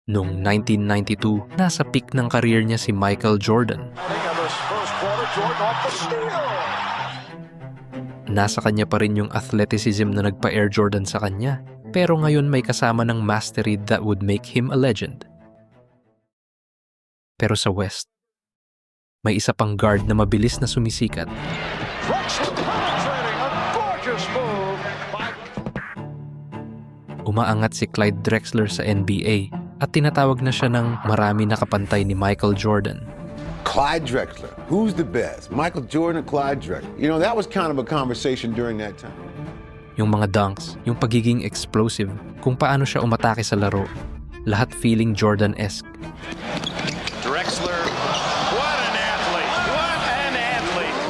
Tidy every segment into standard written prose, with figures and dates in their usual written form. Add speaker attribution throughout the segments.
Speaker 1: Noong 1992, nasa peak ng career niya si Michael Jordan. Nasa kanya pa rin yung athleticism na nagpa-Air Jordan sa kanya, pero ngayon may kasama ng mastery that would make him a legend. Pero sa West, may isa pang guard na mabilis na sumisikat. Umaangat si Clyde Drexler sa NBA at tinatawag na siya ng marami nakapantay ni Michael Jordan.
Speaker 2: Clyde Drexler, who's the best? Michael Jordan or Clyde Drexler? You know, that was kind of a conversation during that time.
Speaker 1: Yung mga dunks, yung pagiging explosive, kung paano siya umatake sa laro, lahat feeling Jordan-esque.
Speaker 3: Drexler, what an athlete! What an athlete!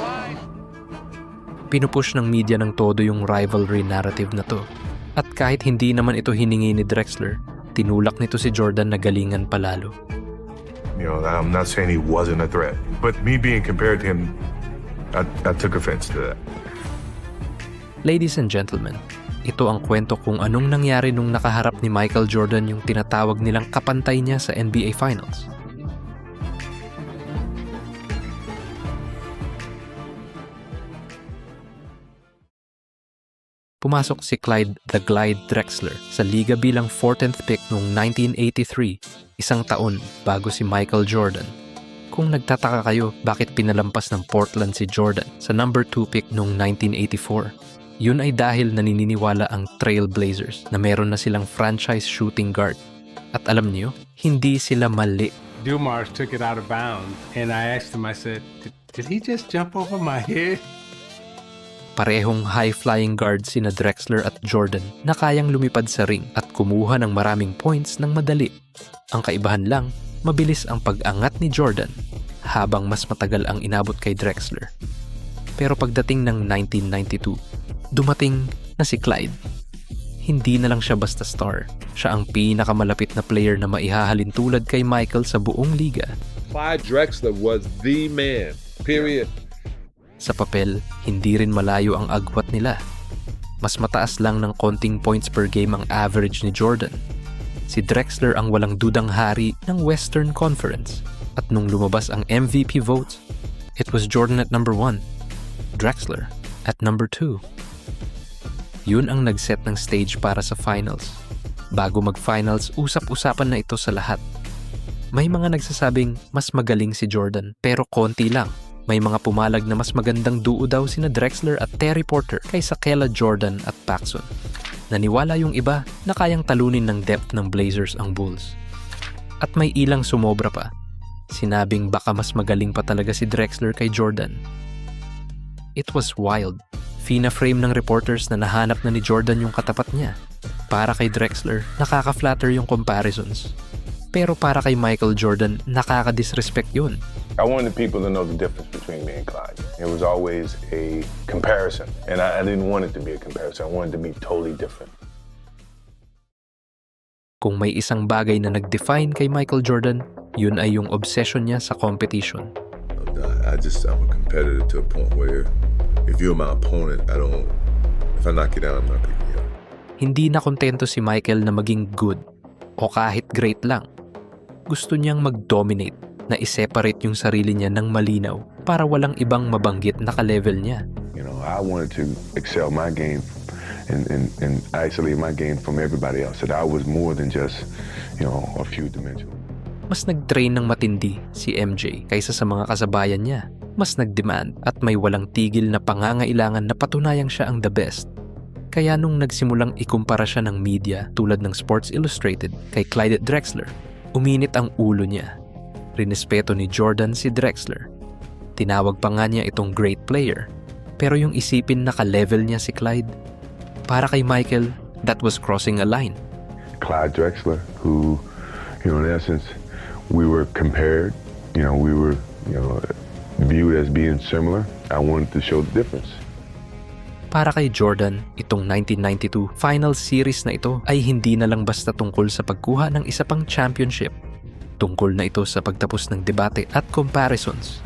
Speaker 1: Pinupush ng media ng todo yung rivalry narrative na to. At kahit hindi naman ito hiningi ni Drexler, tinulak nito si Jordan na galingan palalo.
Speaker 4: You know, I'm not saying he wasn't a threat, but me being compared to him, I took offense to that.
Speaker 1: Ladies and gentlemen, ito ang kwento kung anong nangyari nung nakaharap ni Michael Jordan yung tinatawag nilang kapantay niya sa NBA Finals. Pumasok si Clyde the Glide Drexler sa liga bilang 14th pick noong 1983, isang taon bago si Michael Jordan. Kung nagtataka kayo bakit pinalampas ng Portland si Jordan sa number 2 pick noong 1984, yun ay dahil naniniwala ang Trail Blazers na meron na silang franchise shooting guard. At alam niyo, hindi sila mali.
Speaker 5: Dumars took it out of bounds, and I asked him, I said, did he just jump over my head?
Speaker 1: Parehong high-flying guards sina Drexler at Jordan na kayang lumipad sa ring at kumuha ng maraming points ng madali. Ang kaibahan lang, mabilis ang pag-angat ni Jordan habang mas matagal ang inabot kay Drexler. Pero pagdating ng 1992, dumating na si Clyde. Hindi na lang siya basta star. Siya ang pinakamalapit na player na maihahalin tulad kay Michael sa buong liga.
Speaker 6: Clyde Drexler was the man, period.
Speaker 1: Sa papel, hindi rin malayo ang agwat nila. Mas mataas lang ng konting points per game ang average ni Jordan. Si Drexler ang walang dudang hari ng Western Conference. At nung lumabas ang MVP votes, it was Jordan at number 1, Drexler at number 2. Yun ang nag-set ng stage para sa finals. Bago mag-finals, usap-usapan na ito sa lahat. May mga nagsasabing mas magaling si Jordan pero konti lang. May mga pumalag na mas magandang duo daw sina Drexler at Terry Porter kaysa kela Jordan at Paxson. Naniwala yung iba na kayang talunin ng depth ng Blazers ang Bulls. At may ilang sumobra pa. Sinabing baka mas magaling pa talaga si Drexler kay Jordan. It was wild. Fina-frame ng reporters na nahanap na ni Jordan yung katapat niya. Para kay Drexler, nakaka-flatter yung comparisons. Pero para kay Michael Jordan, nakaka-disrespect yun.
Speaker 4: I wanted people to know the difference between me and Clyde. It was always a comparison, and I didn't want it to be a comparison. I wanted it to be totally different.
Speaker 1: Kung may isang bagay na nag-define kay Michael Jordan, yun ay yung obsession niya sa competition.
Speaker 7: I'm a competitor to a point where if you're my opponent, if I knock you down, I'm not picking you up.
Speaker 1: Hindi na kontento si Michael na maging good o kahit great lang. Gusto niyang mag-dominate, na i-separate yung sarili niya ng malinaw para walang ibang mabanggit na ka-level niya.
Speaker 4: You know, I wanted to excel my game and isolate my game from everybody else. That I was more than just, a few dimensional.
Speaker 1: Mas nag-train ng matindi si MJ kaysa sa mga kasabayan niya. Mas nag-demand at may walang tigil na pangangailangan na patunayang siya ang the best. Kaya nung nagsimulang ikumpara siya ng media tulad ng Sports Illustrated kay Clyde Drexler, uminit ang ulo niya. Rinespeto ni Jordan si Drexler. Tinawag pa nga niya itong great player. Pero yung isipin na ka-level niya si Clyde, para kay Michael, that was crossing a line.
Speaker 4: Clyde Drexler, who, in essence, we were compared, we were, viewed as being similar. I wanted to show the difference.
Speaker 1: Para kay Jordan, itong 1992 Finals Series na ito ay hindi na lang basta tungkol sa pagkuha ng isa pang championship. Tungkol na ito sa pagtapos ng debate at comparisons.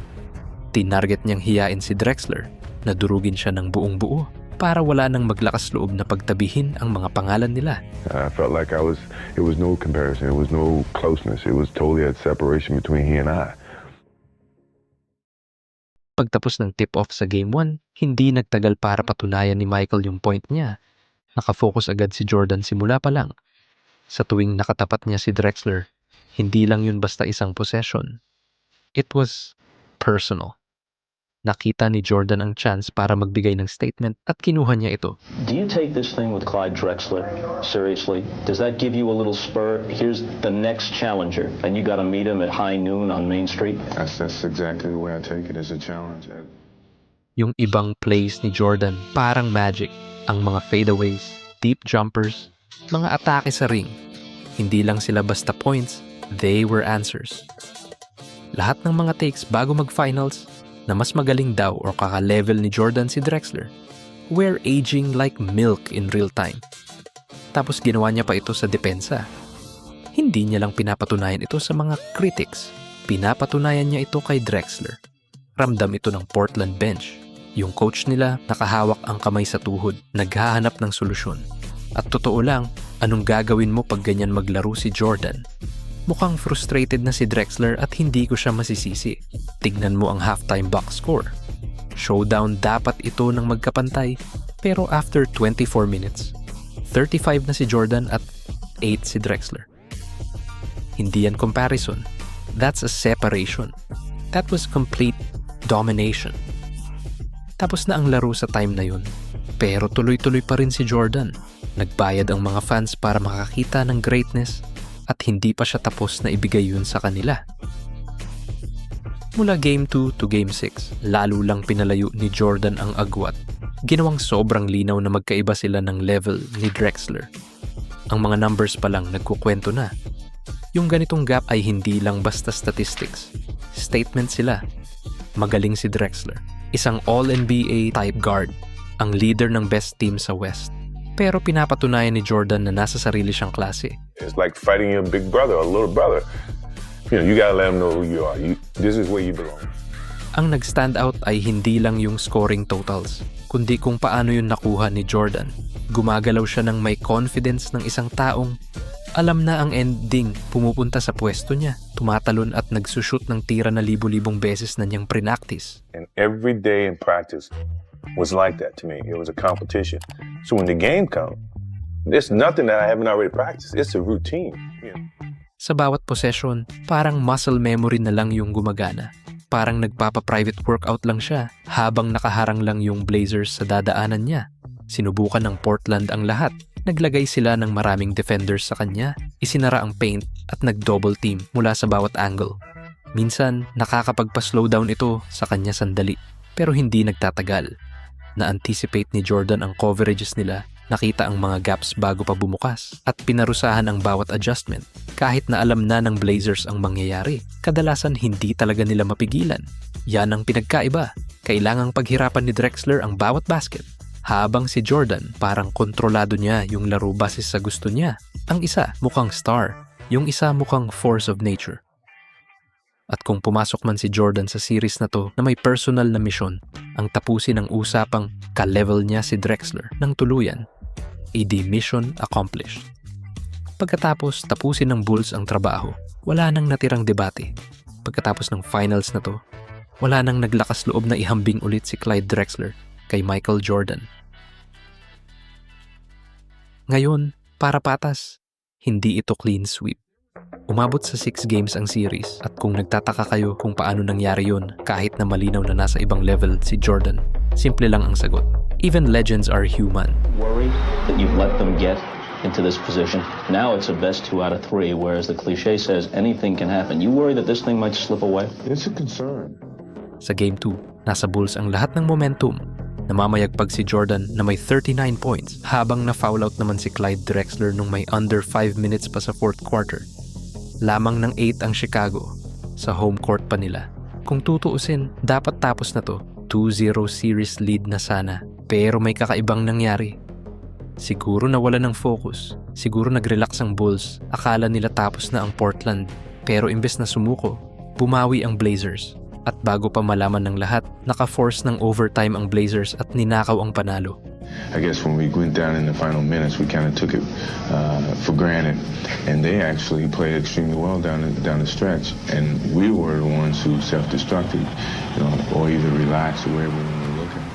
Speaker 1: Tinarget niyang hiyain si Drexler na durugin siya ng buong buo para wala nang maglakas loob na pagtabihin ang mga pangalan nila.
Speaker 4: I felt like it was no comparison, it was no closeness, it was totally a separation between he and I.
Speaker 1: Pagtapos ng tip-off sa Game 1, hindi nagtagal para patunayan ni Michael yung point niya. Nakafocus agad si Jordan simula pa lang. Sa tuwing nakatapat niya si Drexler, hindi lang yun basta isang possession. It was personal. Nakita ni Jordan ang chance para magbigay ng statement at kinuha niya ito.
Speaker 8: Do you take this thing with Clyde Drexler seriously? Does that give you a little spur? Here's the next challenger, and you got to meet him at high noon on Main Street?
Speaker 4: That's exactly the way I take it, as a challenge.
Speaker 1: Yung ibang plays ni Jordan parang magic. Ang mga fadeaways, deep jumpers, mga atake sa ring. Hindi lang sila basta points, they were answers. Lahat ng mga takes bago mag-finals na mas magaling daw o kaka-level ni Jordan si Drexler were aging like milk in real time. Tapos ginawa niya pa ito sa depensa. Hindi niya lang pinapatunayan ito sa mga critics. Pinapatunayan niya ito kay Drexler. Ramdam ito ng Portland bench. Yung coach nila nakahawak ang kamay sa tuhod, naghahanap ng solusyon. At totoo lang, anong gagawin mo pag ganyan maglaro si Jordan? Mukhang frustrated na si Drexler at hindi ko siya masisisi. Tignan mo ang halftime box score. Showdown dapat ito ng magkapantay, pero after 24 minutes, 35 na si Jordan at 8 si Drexler. Hindi yan comparison. That's a separation. That was complete domination. Tapos na ang laro sa time na yun, pero tuloy-tuloy pa rin si Jordan. Nagbayad ang mga fans para makakita ng greatness at hindi pa siya tapos na ibigay yun sa kanila. Mula Game 2 to Game 6, lalo lang pinalayo ni Jordan ang agwat. Ginawang sobrang linaw na magkaiba sila ng level ni Drexler. Ang mga numbers pa lang nagkukwento na. Yung ganitong gap ay hindi lang basta statistics. Statement sila. Magaling si Drexler. Isang All-NBA type guard. Ang leader ng best team sa West. Pero pinapatunayan ni Jordan na nasa sarili siyang klase.
Speaker 4: It's like fighting your big brother or little brother. You know, you gotta let them know who you are. This is where you belong.
Speaker 1: Ang nag-stand out ay hindi lang yung scoring totals, kundi kung paano yun nakuha ni Jordan. Gumagalaw siya ng may confidence ng isang taong alam na ang ending, pumupunta sa pwesto niya, tumatalon at nagsushoot ng tira na libo-libong beses na niyang pre-practice.
Speaker 4: And every day in practice was like that to me. It was a competition. So when the game comes, there's nothing that I haven't already practiced. It's a routine. Yeah.
Speaker 1: Sa bawat possession, parang muscle memory na lang yung gumagana. Parang nagpapa-private workout lang siya habang nakaharang lang yung Blazers sa dadaanan niya. Sinubukan ng Portland ang lahat. Naglagay sila ng maraming defenders sa kanya, isinara ang paint at nag-double team mula sa bawat angle. Minsan, nakakapagpa-slow down ito sa kanya sandali, pero hindi nagtatagal. Na-anticipate ni Jordan ang coverages nila, nakita ang mga gaps bago pa bumukas, at pinarusahan ang bawat adjustment. Kahit na alam na ng Blazers ang mangyayari, kadalasan hindi talaga nila mapigilan. Yan ang pinagkaiba. Kailangang paghirapan ni Drexler ang bawat basket. Habang si Jordan, parang kontrolado niya yung laro base sa gusto niya. Ang isa mukhang star, yung isa mukhang force of nature. At kung pumasok man si Jordan sa series na to na may personal na misyon, ang tapusin ang usapang ka-level niya si Drexler ng tuluyan, edi mission accomplished. Pagkatapos tapusin ng Bulls ang trabaho, wala nang natirang debate. Pagkatapos ng finals na to, wala nang naglakas loob na ihambing ulit si Clyde Drexler kay Michael Jordan. Ngayon, para patas, hindi ito clean sweep. Umabot sa 6 games ang series at kung nagtataka kayo kung paano nangyari yun kahit na malinaw na nasa ibang level si Jordan, simple lang ang sagot. Even legends are human.
Speaker 8: Worried that you've let them get into this position. Now it's a best 2 out of 3, whereas the cliche says anything can happen. You worry that this thing might slip away?
Speaker 4: It's a concern.
Speaker 1: Sa Game 2, nasa Bulls ang lahat ng momentum. Namamayagpag si Jordan na may 39 points habang na-foul out naman si Clyde Drexler nung may under 5 minutes pa sa 4th quarter. Lamang ng 8 ang Chicago. Sa home court pa nila. Kung tutuusin, dapat tapos na to. 2-0 series lead na sana. Pero may kakaibang nangyari. Siguro nawala ng focus. Siguro nag-relax ang Bulls. Akala nila tapos na ang Portland. Pero imbes na sumuko, bumawi ang Blazers. At bago pa malaman ng lahat, naka-force ng overtime ang Blazers at ninakaw ang panalo.
Speaker 4: I guess when we went down in the final minutes, we kind of took it for granted, and they actually played extremely well down the stretch, and we were the ones who self-destructed, or either relaxed or wherever we were looking.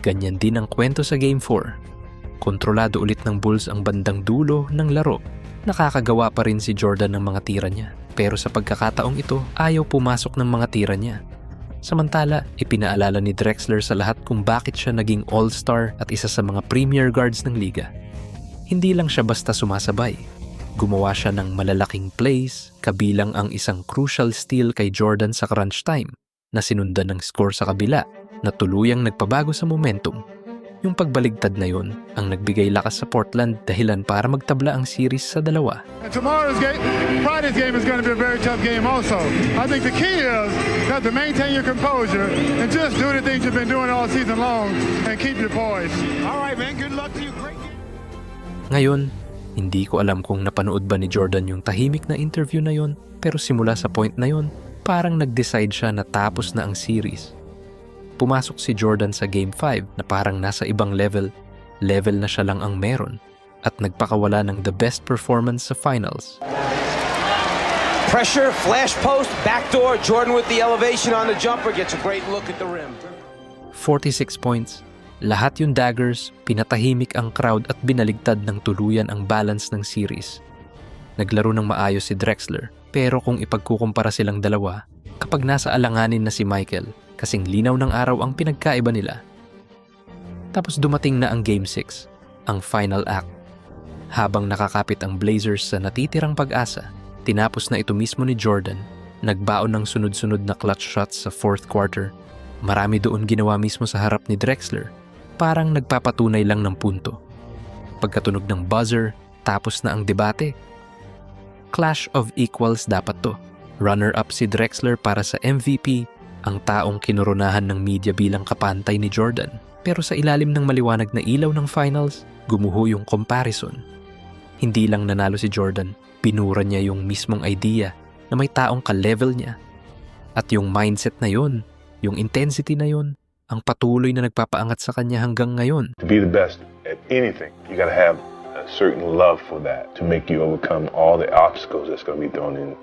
Speaker 1: Ganyan din ang kwento sa Game 4. Kontrolado ulit ng Bulls ang bandang dulo ng laro. Nakakagawa pa rin si Jordan ng mga tira niya. Pero sa pagkakataong ito, ayaw pumasok ng mga tira niya. Samantala, ipinaalala ni Drexler sa lahat kung bakit siya naging all-star at isa sa mga premier guards ng liga. Hindi lang siya basta sumasabay. Gumawa siya ng malalaking plays, kabilang ang isang crucial steal kay Jordan sa crunch time na sinundan ng score sa kabila na tuluyang nagpabago sa momentum. Yung pagbaligtad na yun ang nagbigay lakas sa Portland dahilan para magtabla ang series sa 2.
Speaker 9: And tomorrow's game, Friday's game is going to be a very tough game also. I think the key is that to maintain your composure and just do the things you've been doing all season long and keep your poise. All right, man. Good luck to you. Great game.
Speaker 1: Ngayon, hindi ko alam kung napanood ba ni Jordan yung tahimik na interview na yon, pero simula sa point na yon, parang nag-decide siya na tapos na ang series. Pumasok si Jordan sa Game 5 na parang nasa ibang level na siya lang ang meron at nagpakawala ng the best performance sa finals.
Speaker 10: Pressure, flash post, backdoor, Jordan with the elevation on the jumper, gets a great look at the rim.
Speaker 1: 46 points, lahat yung daggers, pinatahimik ang crowd at binaligtad ng tuluyan ang balance ng series. Naglaro ng maayos si Drexler, pero kung ipagkukumpara silang dalawa, kapag nasa alanganin na si Michael, kasing linaw ng araw ang pinagkaiba nila. Tapos dumating na ang Game 6, ang final act. Habang nakakapit ang Blazers sa natitirang pag-asa, tinapos na ito mismo ni Jordan, nagbaon ng sunod-sunod na clutch shots sa 4th quarter. Marami doon ginawa mismo sa harap ni Drexler, parang nagpapatunay lang ng punto. Pagkatunog ng buzzer, tapos na ang debate. Clash of equals dapat to. Runner-up si Drexler para sa MVP, ang taong kinoronahan ng media bilang kapantay ni Jordan. Pero sa ilalim ng maliwanag na ilaw ng finals, gumuho yung comparison. Hindi lang nanalo si Jordan, pinura niya yung mismong idea na may taong ka-level niya. At yung mindset na yun, yung intensity na yun, ang patuloy na nagpapaangat sa kanya hanggang ngayon.
Speaker 4: To be the best at anything, you gotta have a certain love for that to make you overcome all the obstacles that's gonna be thrown in